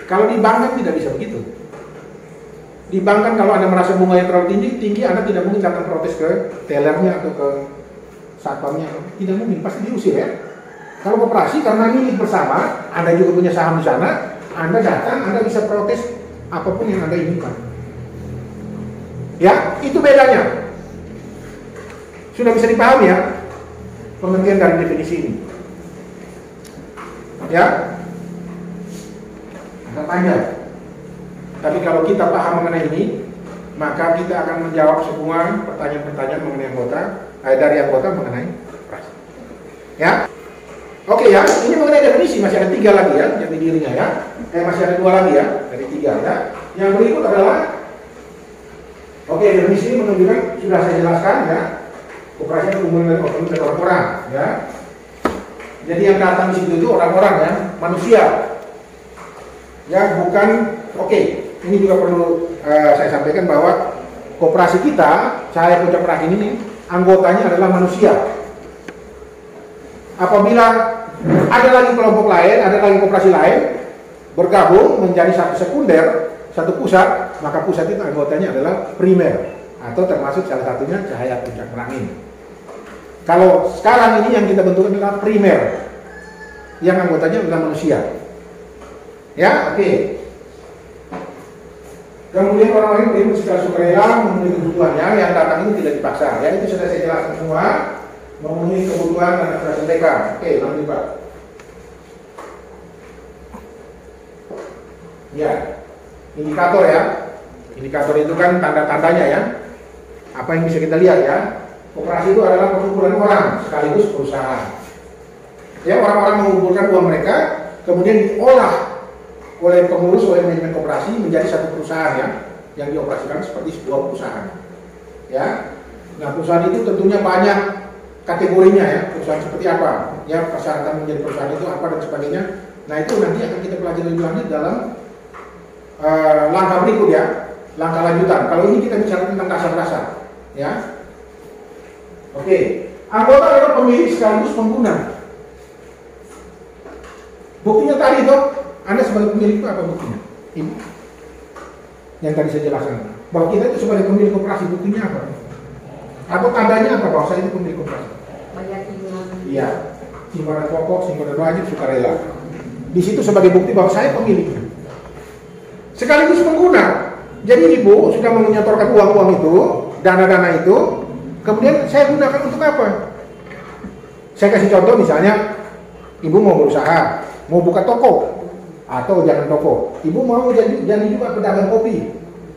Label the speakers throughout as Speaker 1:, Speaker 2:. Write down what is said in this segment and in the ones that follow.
Speaker 1: Kalau di bank kan tidak bisa begitu. Di bank kan kalau Anda merasa bunga yang terlalu tinggi, Anda tidak mungkin datang protes ke tellernya atau ke satpamnya. Tidak mungkin, pasti diusir ya. Kalau koperasi karena milik bersama, Anda juga punya saham di sana, Anda datang, Anda bisa protes apapun yang Anda inginkan. Ya, itu bedanya. Sudah bisa dipahami ya pengertian dari definisi ini. Ya, agak panjang. Tapi kalau kita paham mengenai ini, maka kita akan menjawab semua pertanyaan-pertanyaan mengenai dari anggota mengenai koperasi. Ya. Oke ya, ini mengenai definisi, masih ada 3 lagi ya, jati dirinya ya. Masih ada 2 lagi ya, dari 3 ya. Yang berikut adalah, oke, definisi ini menunjukkan, sudah saya jelaskan ya, koperasi itu hubungan dari orang-orang ya. Jadi yang datang di situ itu orang-orang ya, manusia. Ya, bukan, oke, ini juga perlu saya sampaikan bahwa koperasi kita, Cahaya Puncak Perahin ini, anggotanya adalah manusia. Apabila ada lagi kelompok lain, ada lagi koperasi lain bergabung menjadi satu sekunder, satu pusat, maka pusat itu anggotanya adalah primer atau termasuk salah satunya Cahaya Puncak Perahin. Kalau sekarang ini yang kita bentuk adalah primer, yang anggotanya adalah manusia. Ya, oke. Kemudian orang-orang beriman secara sukarela memenuhi kebutuhannya, yang datang itu tidak dipaksa. Ya, itu sudah saya jelaskan semua. Memenuhi kebutuhan dan aspirasi mereka. Oke, lanjut Pak. Ya, indikator ya. Indikator itu kan tanda-tandanya ya. Apa yang bisa kita lihat ya? Koperasi itu adalah perkumpulan orang sekaligus perusahaan. Ya, orang-orang mengumpulkan uang mereka, kemudian diolah oleh pengurus, oleh manajemen koperasi menjadi satu perusahaan ya, yang dioperasikan seperti sebuah perusahaan. Ya, nah perusahaan itu tentunya banyak kategorinya ya, perusahaan seperti apa, ya persyaratan menjadi perusahaan itu apa dan sebagainya. Nah itu nanti akan kita pelajari lebih lanjut dalam langkah berikut ya, langkah lanjutan. Kalau ini kita bicara tentang dasar-dasar, ya. Oke, anggota adalah pemilik sekaligus pengguna. Buktinya tadi toh, Anda sebagai pemilik itu apa buktinya? Ini yang tadi saya jelaskan, bahwa kita itu sebagai pemilik koperasi, buktinya apa? Atau tandanya apa bahwa saya itu pemilik koperasi?
Speaker 2: Bayar iuran.
Speaker 1: Iya, simpanan pokok, simpanan wajib, sukarela. Di situ sebagai bukti bahwa saya pemiliknya. Sekaligus pengguna. Jadi ibu sudah menyetorkan uang-uang itu, dana-dana itu, kemudian saya gunakan untuk apa? Saya kasih contoh misalnya, ibu mau berusaha, mau buka toko, atau jangan toko. Ibu mau jadi juga pedagang kopi,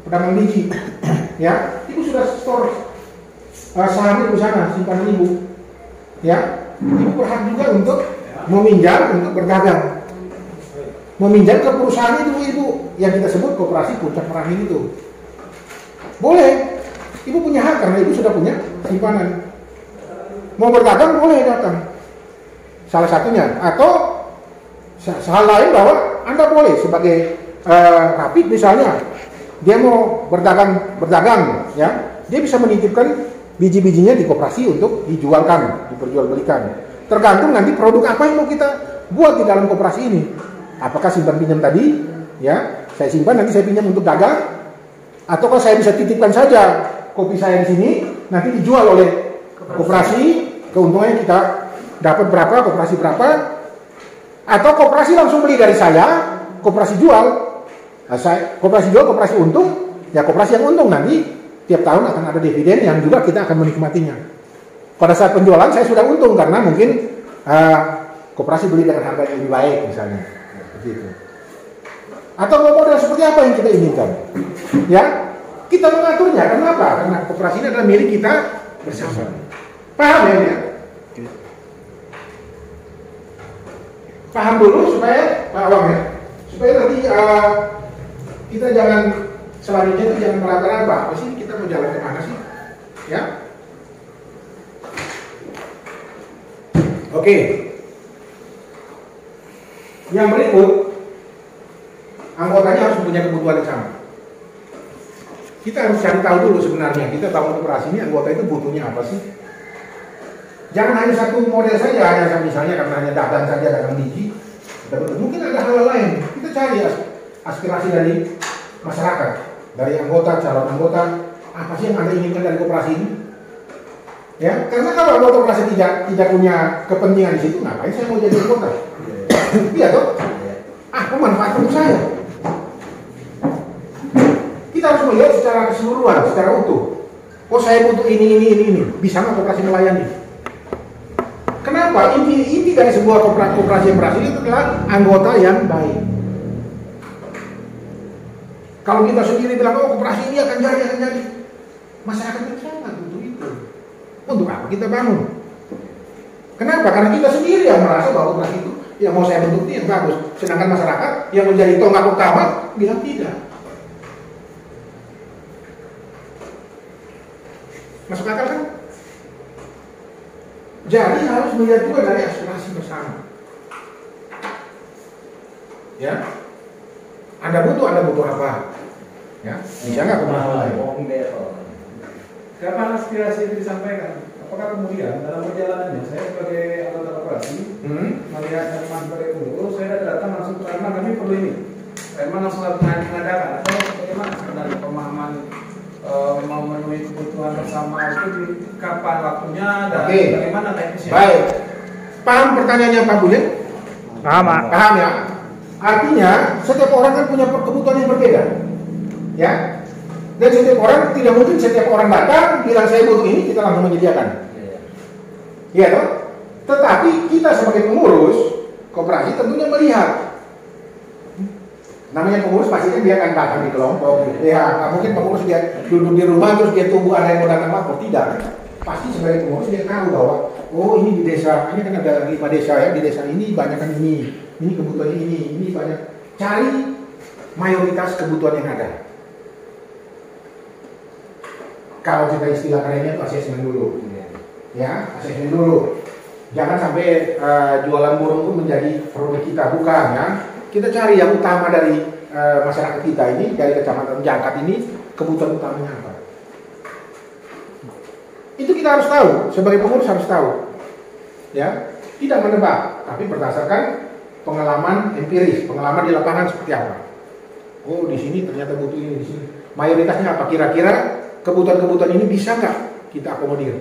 Speaker 1: pedagang biji. Ya, ibu sudah store saham di sana, simpanan ibu. Ya, ibu berhak juga untuk meminjam untuk berdagang, meminjam ke perusahaan itu ibu yang kita sebut koperasi puncak perahin itu. Boleh, ibu punya hak karena ibu sudah punya simpanan. Mau berdagang boleh datang, salah satunya. Atau hal lain bahwa Anda boleh sebagai Rapid misalnya, dia mau berdagang, ya, dia bisa menitipkan biji-bijinya di koperasi untuk dijualkan, diperjualbelikan. Tergantung nanti produk apa yang mau kita buat di dalam koperasi ini. Apakah simpan pinjam tadi, ya, saya simpan nanti saya pinjam untuk dagang, atau kalau saya bisa titipkan saja kopi saya di sini, nanti dijual oleh koperasi, keuntungannya kita dapat berapa, koperasi berapa, atau koperasi langsung beli dari saya, koperasi jual, koperasi jual, koperasi untung, ya koperasi yang untung nanti tiap tahun akan ada dividen yang juga kita akan menikmatinya. Pada saat penjualan saya sudah untung karena mungkin koperasi beli dengan harga yang lebih baik misalnya, seperti itu. Atau model seperti apa yang kita inginkan? Ya, kita mengaturnya. Kenapa? Karena koperasi ini adalah milik kita bersama. Paham ya? Paham dulu supaya paham ya, supaya nanti kita jangan selanjutnya itu jangan meraba-raba. Apa sih kita mau jalan kemana sih? Ya. Oke. Yang berikut, anggotanya harus punya kebutuhan yang sama. Kita harus cari tahu dulu sebenarnya kita bangun koperasi ini anggota itu butuhnya apa sih? Jangan hanya satu model saja, hanya misalnya karena hanya dagang saja, dagang biji. Mungkin ada hal lain. Kita cari ya. aspirasi dari masyarakat, dari anggota, calon anggota, apa sih yang Anda inginkan dari koperasi ini? Ya, karena kalau anggota koperasi tidak punya kepentingan di situ, ngapain saya mau jadi anggota? Iya toh? Manfaat untuk saya. Kita harus melihat secara keseluruhan, secara utuh. Oh, saya butuh ini. Bisa nggak koperasi melayani? Kenapa? Inti dari sebuah koperasi yang berhasil itu adalah anggota yang baik. Kalau kita sendiri bilang, oh koperasi ini akan jadi, masyarakat itu sangat butuh itu. Untuk apa kita bangun? Kenapa? Karena kita sendiri yang merasa bahwa koperasi itu yang mau saya bentuk ini yang bagus. Sedangkan masyarakat yang menjadi tonggak utama bilang tidak. Masuk akal kan? Jadi harus melihat juga dari aspirasi bersama. Ya, Anda butuh apa? Ya, bisa nggak
Speaker 2: Kapan aspirasi itu disampaikan? Apakah kemudian dalam perjalanannya saya sebagai anggota koperasi melihat teman sebagai pengurus, saya datang langsung ke Herman, kami perlu ini. Herman langsung mengadakan atau bagaimana sebenarnya pemahaman memenuhi kebutuhan bersama itu di kapan waktunya dan bagaimana teknisnya?
Speaker 1: Baik, paham pertanyaannya Pak Bulen? Paham ya. Artinya setiap orang kan punya kebutuhan yang berbeda, ya. Dan setiap orang tidak mungkin setiap orang datang bilang saya butuh ini kita langsung menyediakan. Iya toh? Tetapi kita sebagai pengurus koperasi tentunya melihat. Namanya pengurus pasti kan dia akan datang di kelompok. Ya, nggak mungkin pengurus dia duduk di rumah terus dia tunggu ada yang mau datang lapor, tidak. Pasti sebagai pengurus dia tahu bahwa oh ini di desa ini kan ada 5 desa ya, di desa ini banyak kan ini kebutuhan ini banyak. Cari mayoritas kebutuhan yang ada. Kalau kita istilah kerennya itu asesmen dulu, ya asesmen dulu. Jangan sampai jualan burung itu menjadi produk kita, bukan ya. Kita cari yang utama dari masyarakat kita ini, dari kecamatan Jangkat ini, kebutuhan utamanya apa. Itu kita harus tahu, sebagai pengurus harus tahu, ya. Tidak menebak, tapi berdasarkan pengalaman empiris, pengalaman di lapangan seperti apa. Oh di sini ternyata butuh ini, di sini. Mayoritasnya apa kira-kira? Kebutuhan-kebutuhan ini bisa nggak kita akomodir?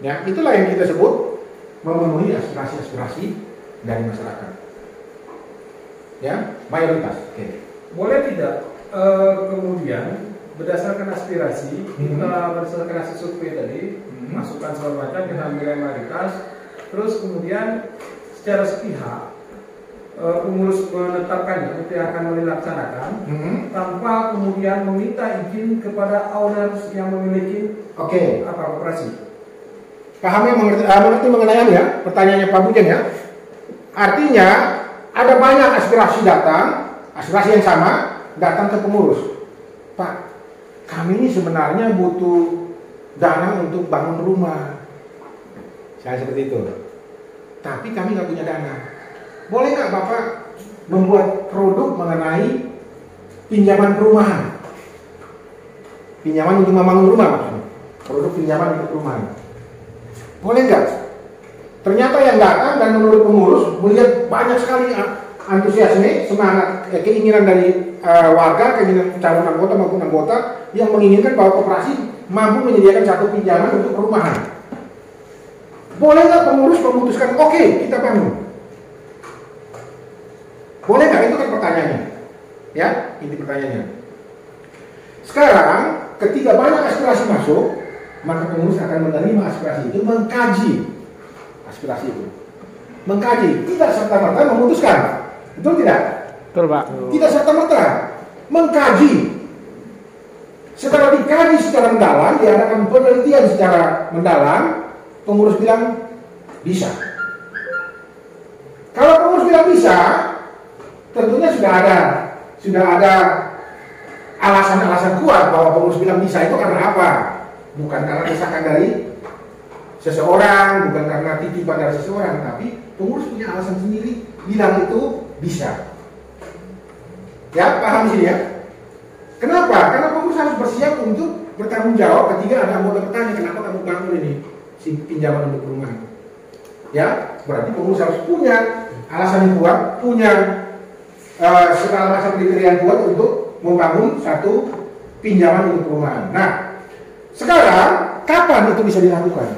Speaker 1: Ya, itulah yang kita sebut memenuhi aspirasi-aspirasi dari masyarakat. Ya, mayoritas. Oke.
Speaker 2: Boleh tidak kemudian berdasarkan aspirasi, kita berdasarkan hasil survei tadi, masukan segala macam, kita ambil mayoritas, terus kemudian secara sepihak pengurus menetapkannya itu akan dilaksanakan tanpa kemudian meminta izin kepada owners yang memiliki koperasi.
Speaker 1: Mengerti mengenai ya pertanyaannya Pak Bujen ya. Artinya ada banyak aspirasi datang, aspirasi yang sama datang ke pengurus. Pak, kami ini sebenarnya butuh dana untuk bangun rumah. Saya seperti itu. Tapi kami nggak punya dana. Boleh nggak Bapak membuat produk mengenai pinjaman perumahan? Pinjaman untuk membangun rumah maksudnya. Produk pinjaman untuk perumahan. Boleh nggak? Ternyata yang datang dan menurut pengurus melihat banyak sekali antusiasme, semangat, keinginan dari warga, keinginan calon anggota maupun anggota yang menginginkan bahwa koperasi mampu menyediakan satu pinjaman untuk perumahan. Boleh nggak pengurus memutuskan, oke, kita bangun? Boleh nggak? Itu kan pertanyaannya, ya, inti pertanyaannya. Sekarang, ketika banyak aspirasi masuk, maka pengurus akan menerima aspirasi itu, mengkaji aspirasi itu, mengkaji, tidak serta-merta memutuskan, betul tidak?
Speaker 3: Betul Pak.
Speaker 1: Tidak serta-merta, mengkaji. Setelah dikaji secara mendalam, diadakan penelitian secara mendalam, pengurus bilang bisa. Kalau pengurus bilang bisa, tentunya sudah ada alasan-alasan kuat bahwa pengurus bilang bisa itu karena apa? Bukan karena desakan dari seseorang, bukan karena titipan dari seseorang, tapi pengurus punya alasan sendiri bilang itu bisa. Ya, paham sih ya? Kenapa? Karena pengurus harus bersiap untuk bertanggung jawab ketika ada anggota bertanya, kenapa kamu bangun ini si pinjaman untuk perumahan? Ya, berarti pengurus harus punya alasan yang kuat, punya segala macam kriteria yang kuat untuk membangun satu pinjaman untuk perumahan. Nah, sekarang kapan itu bisa dilakukan?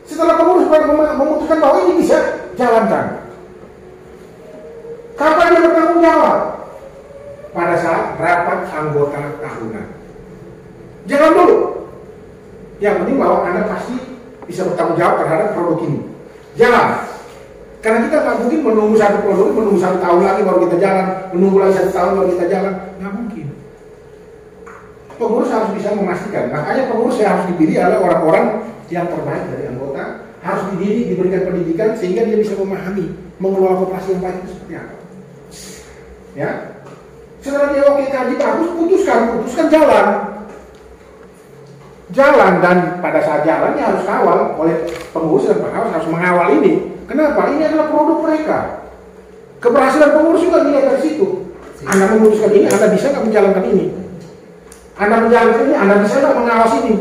Speaker 1: Setelah pengurus memutuskan bahwa ini bisa jalankan. Kapan dia bertanggung jawab? Pada saat rapat anggota tahunan. Jangan dulu. Yang penting bahwa Anda pasti bisa bertanggung jawab terhadap produk ini. Jalan. Karena kita nggak mungkin menunggu satu produk, menunggu 1 tahun lagi baru kita jalan, menunggu lagi 1 tahun baru kita jalan. Nggak mungkin. Pengurus harus bisa memastikan. Makanya pengurus yang harus dipilih adalah orang-orang yang terbaik dari anggota, harus dididik, diberikan pendidikan sehingga dia bisa memahami mengelola koperasi yang baik itu seperti apa. Ya, setelah dia oke kaji bagus, putuskan jalan, dan pada saat jalannya harus kawal oleh pengurus dan pengawas harus mengawal ini. Kenapa? Ini adalah produk mereka. Keberhasilan pengurus juga dilihat dari situ. Anda memutuskan ini, Anda bisa nggak menjalankan ini? Anda menjalankan ini, Anda bisa nggak mengawasi ini?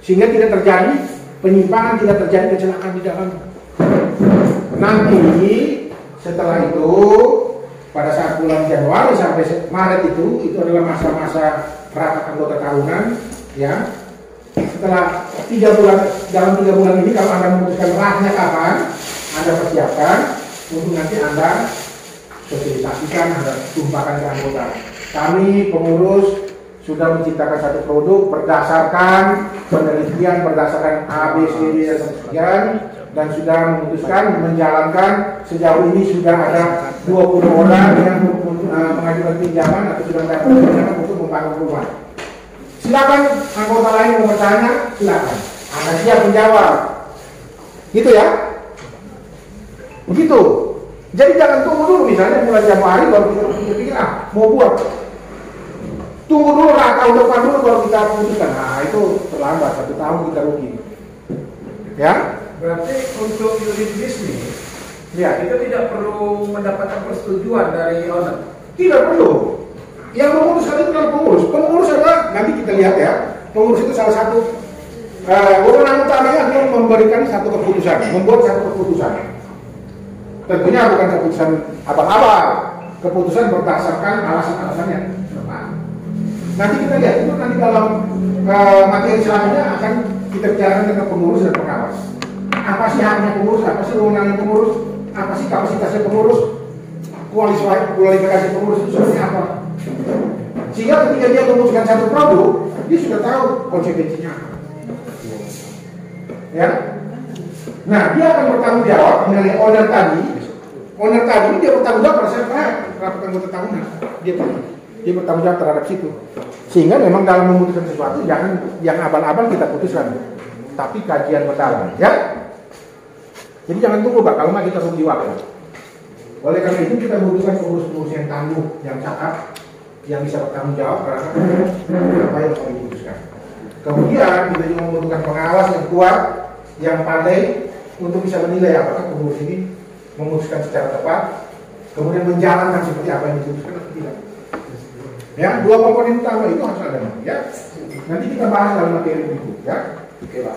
Speaker 1: Sehingga tidak terjadi penyimpangan, tidak terjadi kecelakaan di dalam. Nanti setelah itu, pada saat bulan Januari sampai Maret itu adalah masa-masa rapat anggota tahunan, ya. Setelah 3 bulan, dalam 3 bulan ini kalau Anda memutuskan rahnya kapan, Anda persiapkan untuk nanti Anda sosialisasikan, Anda tumpahkan ke anggota. Kami pengurus sudah menciptakan satu produk berdasarkan penelitian, berdasarkan A, B, C, D, dan sekian, dan sudah memutuskan menjalankan. Sejauh ini sudah ada 20 orang yang mengajukan pinjaman atau sudah mendapatkan pinjaman untuk membangun rumah. Silakan anggota lain mau bertanya, silakan. Anda siap menjawab. Gitu ya? Begitu. Jadi jangan tunggu dulu, misalnya bulan Januari baru kita berpikir, mau buat. Tunggu dulu tahun depan dulu baru kita putuskan. Nah itu terlambat, 1 tahun kita rugi. Ya?
Speaker 2: Berarti untuk unit bisnis,
Speaker 1: ya,
Speaker 2: itu tidak perlu mendapatkan persetujuan dari owner.
Speaker 1: Tidak perlu. Yang memutuskan itu adalah pengurus. Pengurus adalah, nanti kita lihat ya, pengurus itu salah satu wewenang utamanya adalah memberikan satu keputusan, membuat satu keputusan. Tentunya bukan keputusan abal-abal, keputusan berdasarkan alasan-alasannya. Nanti kita lihat itu nanti dalam materi selanjutnya akan kita bicarakan dengan pengurus dan pengawas. Apa sih haknya pengurus, apa sih wewenangnya pengurus, apa sih kapasitasnya pengurus, kualifikasi pengurus itu seperti apa. Sehingga ketika dia memutuskan satu produk, dia sudah tahu konsekuensinya. Ya, nah dia akan bertanggung jawab mengenai owner tadi. Owner tadi dia bertanggung jawab pada saat rapat anggota tahunan. Dia bertanggung jawab terhadap situ. Sehingga memang dalam memutuskan sesuatu jangan yang abal-abal kita putuskan, tapi kajian mendalam. Ya. Jadi jangan tunggu Pak, kalau nggak kita rugi waktu. Oleh karena itu kita membutuhkan pengurus-pengurus yang tangguh, yang cakap, yang bisa bertanggung jawab terhadap apa yang kami putuskan. Kemudian kita juga membutuhkan pengawas yang kuat, yang pandai untuk bisa menilai apakah pengurus ini memutuskan secara tepat, kemudian menjalankan seperti apa yang diputuskan atau tidak. Ya, 2 komponen utama itu harus ada. Ya, nanti kita bahas dalam materi berikut. Ya, oke Pak.